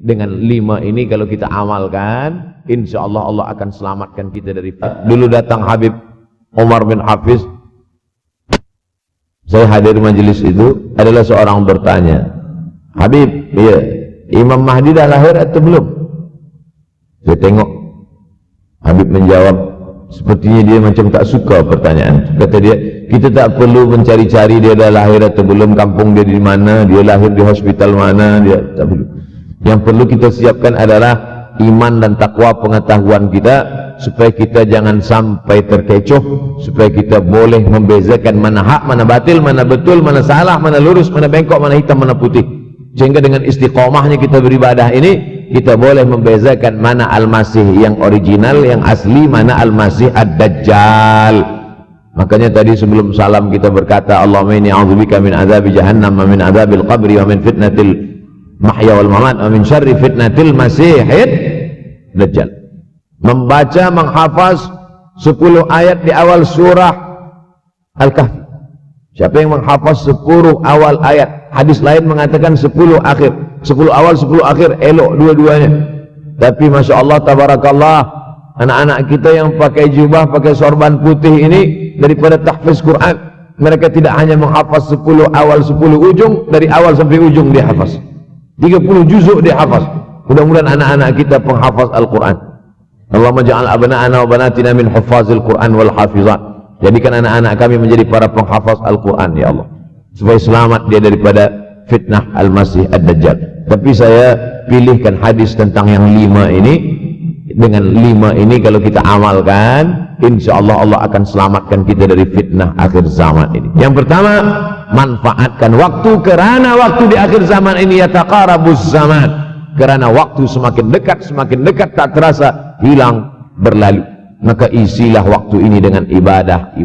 dengan 5 ini kalau kita amalkan, insya Allah Allah akan selamatkan kita dari dulu datang Habib Umar bin Hafiz, saya hadir majelis itu, adalah seorang bertanya, Habib, iya, Imam Mahdi dah lahir atau belum? Saya tengok Habib menjawab, sepertinya dia macam tak suka pertanyaan. Kata dia, kita tak perlu mencari-cari dia dah lahir atau belum, kampung dia di mana, dia lahir di hospital mana, dia tak perlu. Yang perlu kita siapkan adalah iman dan takwa pengetahuan kita, supaya kita jangan sampai terkecoh, supaya kita boleh membezakan mana hak, mana batil, mana betul, mana salah, mana lurus, mana bengkok, mana hitam, mana putih. Sehingga dengan istiqomahnya kita beribadah ini, kita boleh membezakan mana Al-Masih yang original, yang asli, mana Al-Masih Ad-Dajjal. Makanya tadi sebelum salam kita berkata, Allahumma inni a'udzubika min azabi jahannam wa min azabil qabri wa min fitnatil mahya wal mamat wa min syarri fitnatil masihid dajjal. Membaca, menghafaz 10 ayat di awal surah Al-Kahfi. Siapa yang menghafaz 10 awal ayat, hadis lain mengatakan 10 akhir, 10 awal 10 akhir, elok dua-duanya. Tapi Masya Allah, tabarakallah, anak-anak kita yang pakai jubah, pakai sorban putih ini, daripada tahfiz Quran, mereka tidak hanya menghafaz 10 awal 10 ujung, dari awal sampai ujung dia hafaz 30 juzuk dia hafaz. Mudah-mudahan anak-anak kita penghafaz Al-Quran. Allahumma ja'al abna'ana wa banatina min hufazil Quran wal hafizat. Jadikan anak-anak kami menjadi para penghafaz Al-Quran ya Allah, supaya selamat dia daripada fitnah Al-Masih Ad-Dajjal. Tapi saya pilihkan hadis tentang yang 5 ini. Dengan 5 ini kalau kita amalkan, insya Allah Allah akan selamatkan kita dari fitnah akhir zaman ini. Yang pertama, manfaatkan waktu, kerana waktu di akhir zaman ini yataqarabuz zaman, kerana waktu semakin dekat tak terasa hilang berlalu. Maka isilah waktu ini dengan ibadah.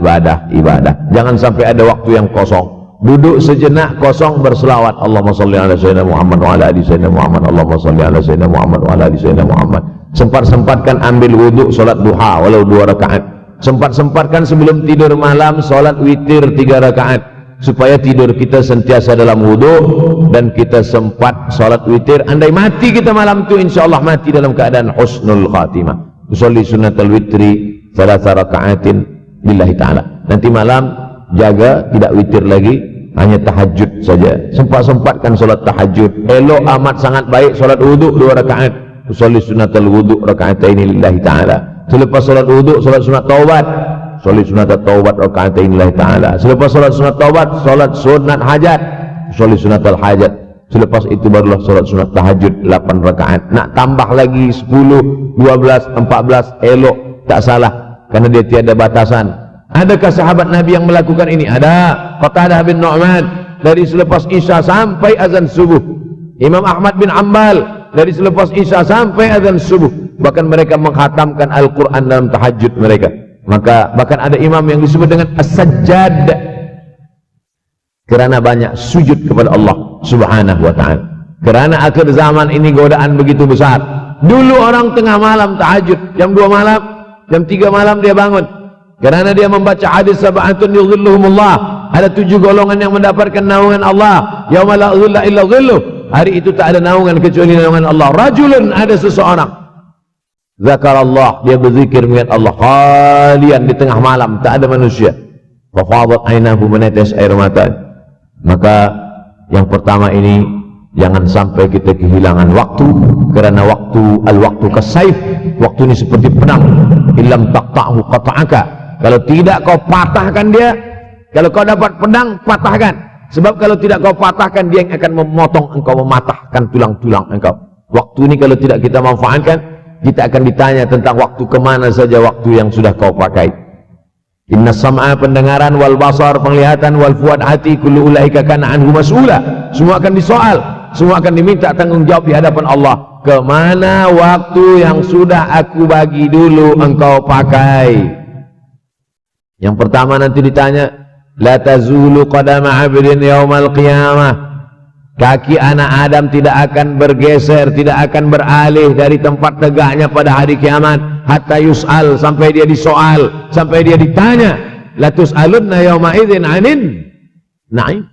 Jangan sampai ada waktu yang kosong. Duduk sejenak kosong berselawat, Allahumma salli ala sayyidina Muhammad wa ala ali sayyidina Muhammad, Allahumma salli ala sayyidina Muhammad wa ala ali sayyidina Muhammad. Sempat-sempatkan ambil wudhu, solat duha walau 2 rakaat. Sempat-sempatkan sebelum tidur malam solat witir 3 rakaat, supaya tidur kita sentiasa dalam wudhu dan kita sempat solat witir. Andai mati kita malam itu, insyaallah mati dalam keadaan husnul khatimah. Usolli sunnatul witri 3 rakaatin lillahi ta'ala. Nanti malam jaga, tidak witir lagi, hanya tahajud saja. Sempat-sempatkan solat tahajud. Elok amat sangat baik solat wudhu 2 rakaat. Usolli sunnatul wudhu raka'ataini lillahi ta'ala. Selepas solat wudhu, solat sunat taubat. Usolli sunnatul taubat raka'ataini lillahi ta'ala. Selepas solat sunat taubat, solat sunat hajat. Usolli sunnatul hajat. Selepas itu barulah solat sunat tahajud 8 rakaat. Nak tambah lagi 10, 12, 14, elok, tak salah, karena dia tiada batasan. Adakah sahabat Nabi yang melakukan ini? Ada. Qatadah bin Nu'man, dari selepas Isya sampai azan subuh. Imam Ahmad bin Ambal, dari selepas Isya sampai azan subuh. Bahkan mereka menghatamkan Al-Quran dalam tahajud mereka. Maka bahkan ada imam yang disebut dengan As-Sajjad, kerana banyak sujud kepada Allah Subhanahu wa ta'ala. Kerana akhir zaman ini godaan begitu besar. Dulu orang tengah malam tahajud, jam 2 malam, jam 3 malam dia bangun, kerana dia membaca hadis sab'atun yudhilluhumullah, ada 7 golongan yang mendapatkan naungan Allah, yauma la dhilla illa dhilluh, hari itu tak ada naungan kecuali naungan Allah. Rajulun, ada seseorang, zakarallah, dia berzikir mengingat Allah, khalian, di tengah malam tak ada manusia, fafadat ainahu, menetes air mata. Maka yang pertama ini, jangan sampai kita kehilangan waktu, kerana waktu, al-waktu kasaif, waktu ini seperti pedang, illam taqta'hu qata'aka, kalau tidak kau patahkan dia. Kalau kau dapat pedang, patahkan, sebab kalau tidak kau patahkan, dia yang akan memotong engkau, mematahkan tulang-tulang engkau. Waktu ini kalau tidak kita manfaatkan, kita akan ditanya tentang waktu, kemana saja waktu yang sudah kau pakai. Inna sam'a, pendengaran, wal basar, penglihatan, wal fuad, hati, kullu ulaika kana anhu mas'ula, semua akan disoal, semua akan diminta tanggung jawab di hadapan Allah. Kemana waktu yang sudah aku bagi dulu engkau pakai? Yang pertama nanti ditanya, la tazulu qadama 'abdin yaumal qiyamah, kaki anak Adam tidak akan bergeser, tidak akan beralih dari tempat tegaknya pada hari kiamat, hatta yus'al, sampai dia disoal, sampai dia ditanya. La tus'alunna yauma idzin 'anin na'im,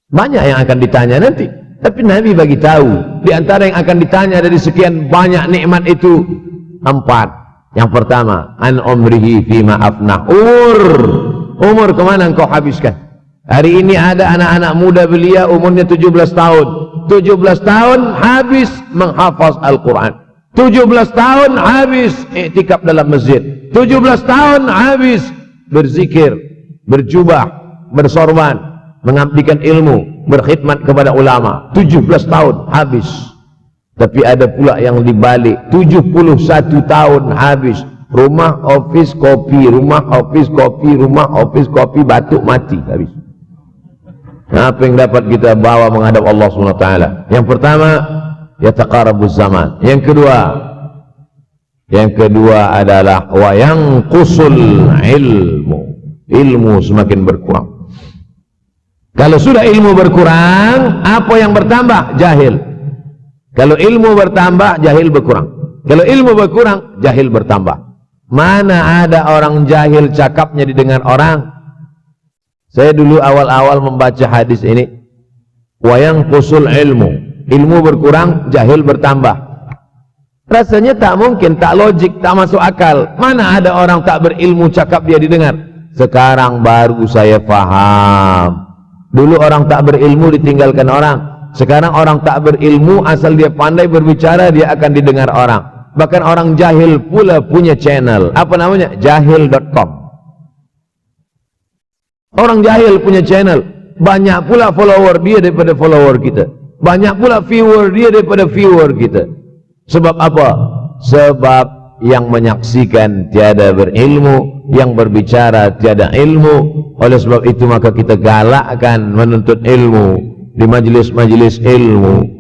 banyak yang akan ditanya nanti Tapi Nabi bagi tahu, di antara yang akan ditanya dari sekian banyak nikmat itu 4. Yang pertama, an umrihi fima afnah. Umur kemana engkau habiskan? Hari ini ada anak-anak muda belia umurnya 17 tahun. 17 tahun habis menghafaz Al-Quran. 17 tahun habis iktikaf dalam masjid. 17 tahun habis berzikir, berjubah, bersorban, mengabdikan ilmu, berkhidmat kepada ulama. 17 tahun habis. Tapi ada pula yang dibalik, 71 tahun habis. Rumah, office, kopi, rumah, office, kopi, rumah, office, kopi, batuk, mati habis. Apa yang dapat kita bawa menghadap Allah SWT? Yang pertama, yataqarabuz zaman. Yang kedua adalah wa yanqusul ilmu. Ilmu semakin berkurang. Kalau sudah ilmu berkurang, apa yang bertambah? Jahil. Kalau ilmu bertambah, jahil berkurang. Kalau ilmu berkurang, jahil bertambah. Mana ada orang jahil cakapnya didengar orang? Saya dulu awal-awal membaca hadis ini, wa yanqusul ilmu. Ilmu berkurang, jahil bertambah. Rasanya tak mungkin, tak logik, tak masuk akal. Mana ada orang tak berilmu cakap dia didengar? Sekarang baru saya faham. Dulu orang tak berilmu ditinggalkan orang. Sekarang orang tak berilmu asal dia pandai berbicara, dia akan didengar orang. Bahkan orang jahil pula punya channel. Apa namanya? Jahil.com. Orang jahil punya channel. Banyak pula follower dia daripada follower kita. Banyak pula viewer dia daripada viewer kita. Sebab apa? Sebab yang menyaksikan tiada berilmu, yang berbicara tiada ilmu. Oleh sebab itu maka kita galakkan menuntut ilmu di majlis-majlis ilmu.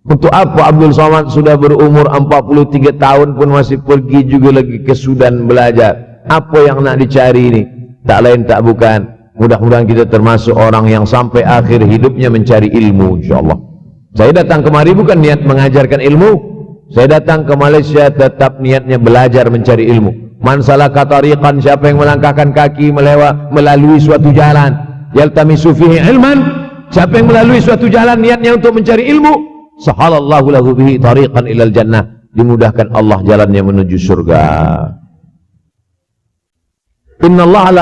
Untuk apa Abdul Somad sudah berumur 43 tahun pun masih pergi juga lagi ke Sudan belajar? Apa yang nak dicari ini? Tak lain tak bukan, mudah-mudahan kita termasuk orang yang sampai akhir hidupnya mencari ilmu, insyaAllah. Saya datang kemari bukan niat mengajarkan ilmu. Saya datang ke Malaysia tetap niatnya belajar mencari ilmu. Man salaka tariqan, siapa yang melangkahkan kaki melalui suatu jalan, yaltamisu fihi ilman, siapa yang melalui suatu jalan niatnya untuk mencari ilmu, sahalallahu lahu bihi tariqan ilal jannah, dimudahkan Allah jalannya menuju surga. Innallaha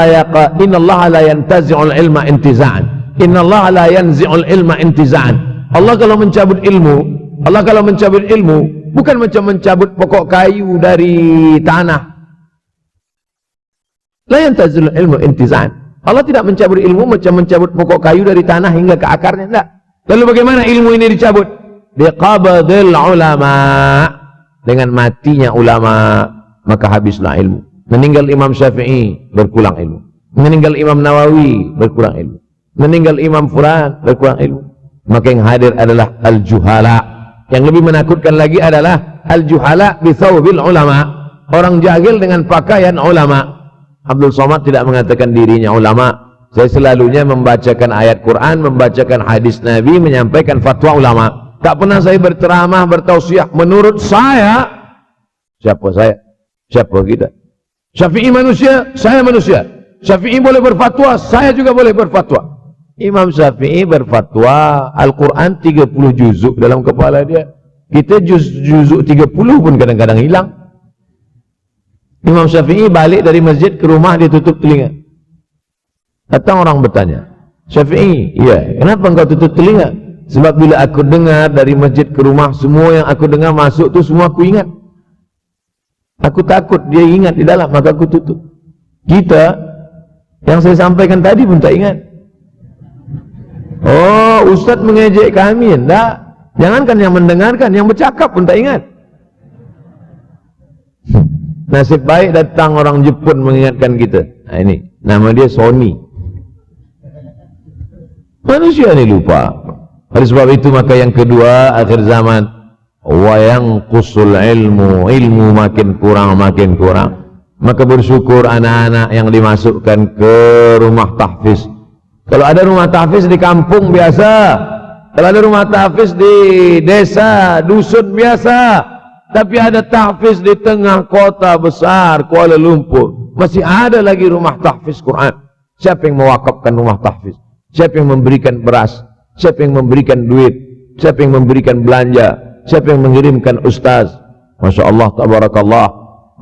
la yantazi'ul ilma intiza'an. Innallaha la yanzi'ul ilma intiza'an. Allah kalau mencabut ilmu, bukan macam mencabut pokok kayu dari tanah. La yantazi'ul ilmu intiza'an. Allah tidak mencabut ilmu macam mencabut pokok kayu dari tanah hingga ke akarnya, tidak. Lalu bagaimana ilmu ini dicabut? Biqabdil ulama. Dengan matinya ulama, maka habislah ilmu. Meninggal Imam Syafi'i, berkurang ilmu. Meninggal Imam Nawawi, berkurang ilmu. Meninggal Imam Fulan, berkurang ilmu. Maka yang hadir adalah al-juhala. Yang lebih menakutkan lagi adalah al-juhala bithawbil ulama. Orang jahil dengan pakaian ulama. Abdul Somad tidak mengatakan dirinya ulama. Saya selalunya membacakan ayat Quran, membacakan hadis Nabi, menyampaikan fatwa ulama. Tak pernah saya berceramah, bertausiah. Menurut saya, siapa saya? Siapa kita? Syafi'i manusia, saya manusia. Syafi'i boleh berfatwa, saya juga boleh berfatwa. Imam Syafi'i berfatwa, Al-Quran 30 juzuk dalam kepala dia. Kita juzuk 30 pun kadang-kadang hilang. Imam Syafi'i balik dari masjid ke rumah, dia tutup telinga. Datang orang bertanya, Syafi'i, iya, kenapa engkau tutup telinga? Sebab bila aku dengar dari masjid ke rumah, semua yang aku dengar masuk tu semua aku ingat. Aku takut dia ingat di dalam, maka aku tutup. Kita, yang saya sampaikan tadi pun tak ingat. Oh, Ustaz mengejek kami, enggak. Jangankan yang mendengarkan, yang bercakap pun tak ingat. Nasib baik datang orang Jepun mengingatkan kita. Nah ini, nama dia Sony. Manusia ni lupa. Oleh sebab itu maka yang kedua, akhir zaman, wa yanqusul ilmu, ilmu makin kurang. Maka bersyukur anak-anak yang dimasukkan ke rumah tahfiz. Kalau ada rumah tahfiz di kampung biasa, kalau ada rumah tahfiz di desa, dusun biasa, tapi ada tahfiz di tengah kota besar Kuala Lumpur, masih ada lagi rumah tahfiz Quran. Siapa yang mewakafkan rumah tahfiz? Siapa yang memberikan beras? Siapa yang memberikan duit? siapa yang memberikan belanja, siapa yang mengirimkan ustaz. Masya Allah, tabarakallah.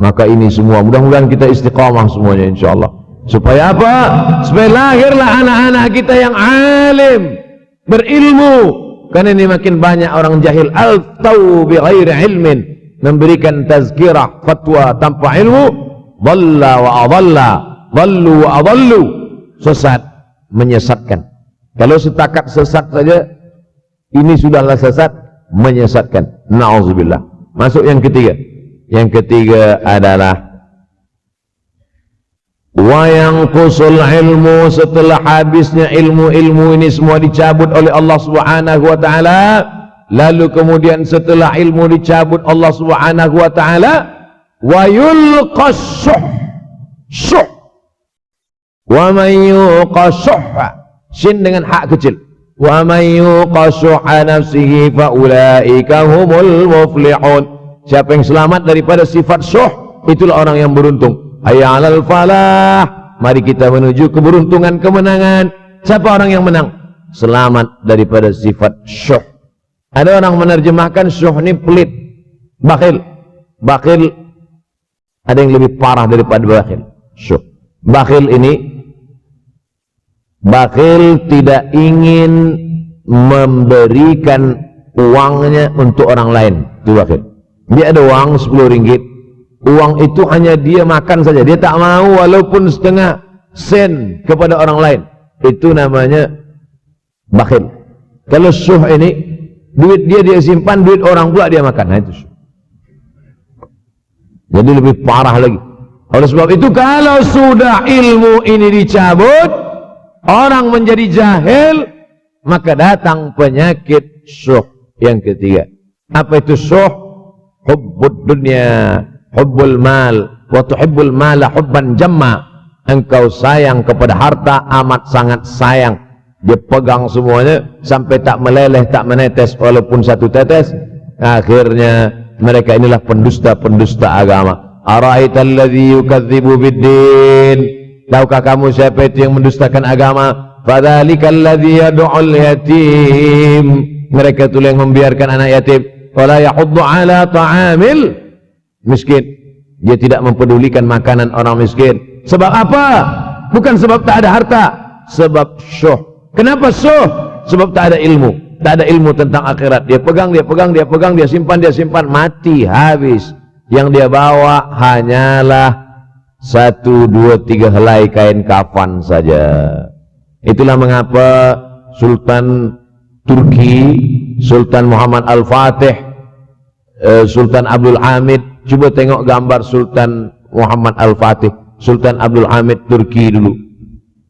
Maka ini semua mudah-mudahan kita istiqamah semuanya insyaallah. Supaya apa? Supaya lahirlah anak-anak kita yang alim, berilmu. Karena ini makin banyak orang jahil, al-tau bi ghairi ilmin, memberikan tazkirah, fatwa tanpa ilmu, dhalla wa adalla, dhallu wa adallu, sesat, menyesatkan. Kalau setakat sesat saja, ini sudahlah sesat, menyesatkan. Na'udzubillah. Masuk yang ketiga. Yang ketiga adalah wa yanqusul ilmu, setelah habisnya ilmu-ilmu ini semua dicabut oleh Allah Subhanahu wa taala, lalu kemudian setelah ilmu dicabut Allah Subhanahu wa taala, wa yulqas syuh, wa man yuqa syuhha, sin dengan hak kecil, wa man yuqa syuhha nafsihi fa ulaika humul muflihun. Siapa yang selamat daripada sifat syuh, itulah orang yang beruntung. Hayya 'alal falah, mari kita menuju keberuntungan, kemenangan. Siapa orang yang menang? Selamat daripada sifat syuh. Ada orang menerjemahkan syuh ini pelit, bakhil. Bakhil ada yang lebih parah daripada bakhil. Syuh. Bakhil ini, bakhil tidak ingin memberikan uangnya untuk orang lain. Itu bakhil. Dia ada uang 10 ringgit, uang itu hanya dia makan saja, dia tak mau walaupun setengah sen kepada orang lain. Itu namanya bakhil. Kalau syuh ini, duit dia simpan, duit orang pula dia makan. Nah, itu syuh. Jadi lebih parah lagi. Oleh sebab itu, kalau sudah ilmu ini dicabut, orang menjadi jahil, maka datang penyakit syuh yang ketiga. Apa itu syuh? Hubbud dunya, hubbul mal, wa tuhibbul mala hubban jamma. Engkau sayang kepada harta, amat sangat sayang. Dia pegang semuanya sampai tak meleleh, tak menetes walaupun satu tetes. Akhirnya mereka inilah pendusta-pendusta agama. Ara'aital ladzi yukadzibu biddin, tahukah kamu siapa itu yang mendustakan agama? Fadzalikal ladzi yad'ul yatim, mereka itu yang membiarkan anak yatim. Wala yahuddu ala ta'amil miskin, dia tidak mempedulikan makanan orang miskin. Sebab apa? Bukan sebab tak ada harta, sebab syuh. Kenapa syuh? Sebab tak ada ilmu. Tak ada ilmu tentang akhirat. Dia pegang, dia simpan, mati, habis. Yang dia bawa hanyalah 1, 2, 3 helai kain kafan saja. Itulah mengapa Sultan Turki, Sultan Muhammad Al-Fatih, Sultan Abdul Hamid. Coba tengok gambar Sultan Muhammad Al-Fatih, Sultan Abdul Hamid Turki dulu.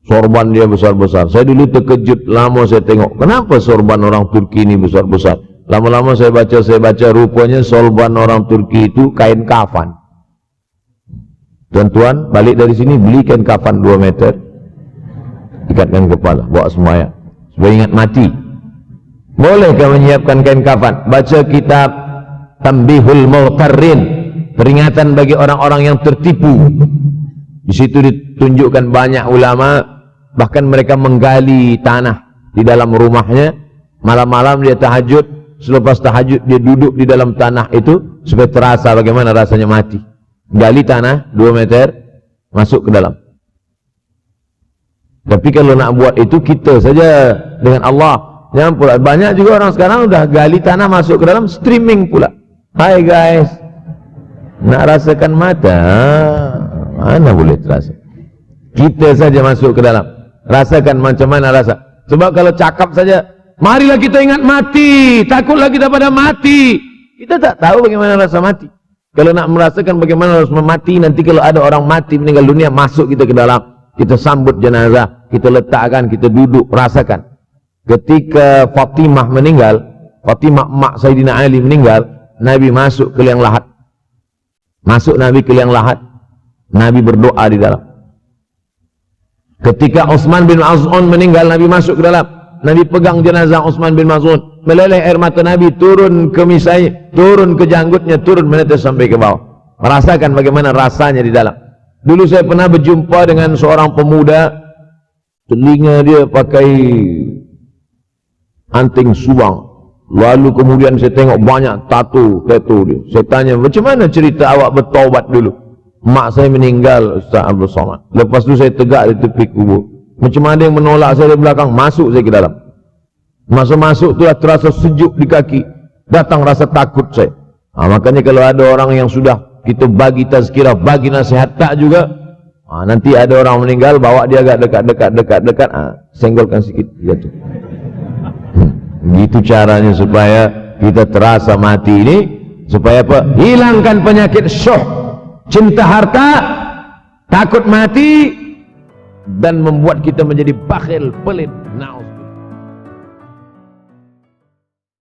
Sorban dia besar-besar. Saya dulu terkejut, lama saya tengok, kenapa sorban orang Turki ini besar-besar. Lama-lama saya baca, rupanya sorban orang Turki itu kain kafan. Tuan-tuan, balik dari sini beli kain kafan 2 meter, ikatkan kepala, bawa sembahyang supaya ingat mati. Bolehkah menyiapkan kain kafan? Baca kitab Tambihul Mughtarrin, peringatan bagi orang-orang yang tertipu. Di situ ditunjukkan banyak ulama, bahkan mereka menggali tanah di dalam rumahnya. Malam-malam dia tahajud, selepas tahajud dia duduk di dalam tanah itu supaya terasa bagaimana rasanya mati. Gali tanah 2 meter, masuk ke dalam. Tapi kalau nak buat itu kita saja dengan Allah. Jangan pula, banyak juga orang sekarang udah gali tanah masuk ke dalam, streaming pula. Hai guys, nak rasakan mata, mana boleh terasa. Kita saja masuk ke dalam, rasakan macam mana rasa. Sebab kalau cakap saja, marilah kita ingat mati, takutlah kita pada mati, kita tak tahu bagaimana rasa mati. Kalau nak merasakan bagaimana harus mati, nanti kalau ada orang mati meninggal dunia, masuk kita ke dalam, kita sambut jenazah, kita letakkan, kita duduk, rasakan. Ketika Fatimah meninggal, Fatimah mak Sayyidina Ali meninggal, Nabi masuk ke liang lahat. Masuk Nabi ke liang lahat, Nabi berdoa di dalam. Ketika Utsman bin Maz'un meninggal, Nabi masuk ke dalam, Nabi pegang jenazah Utsman bin Maz'un, meleleh air mata Nabi turun ke misai, turun ke janggutnya, turun menetes sampai ke bawah. Merasakan bagaimana rasanya di dalam. Dulu saya pernah berjumpa dengan seorang pemuda, telinga dia pakai anting subang, Lalu kemudian saya tengok banyak tato dia. Saya tanya, macam mana cerita awak bertaubat dulu? Mak saya meninggal, Ustaz Abdul Somad. Lepas tu saya tegak di tepi kubur. Macam mana yang menolak saya dari belakang, masuk saya ke dalam. Masa masuk tu terasa sejuk di kaki. Datang rasa takut saya. Makanya kalau ada orang yang sudah kita bagi tazkirah, bagi nasihat tak juga, nanti ada orang meninggal, bawa dia agak dekat, senggolkan sikit, jatuh. Gitu caranya supaya kita terasa mati ini, supaya apa? Hilangkan penyakit syuh, cinta harta, takut mati, dan membuat kita menjadi bakhil, pelit.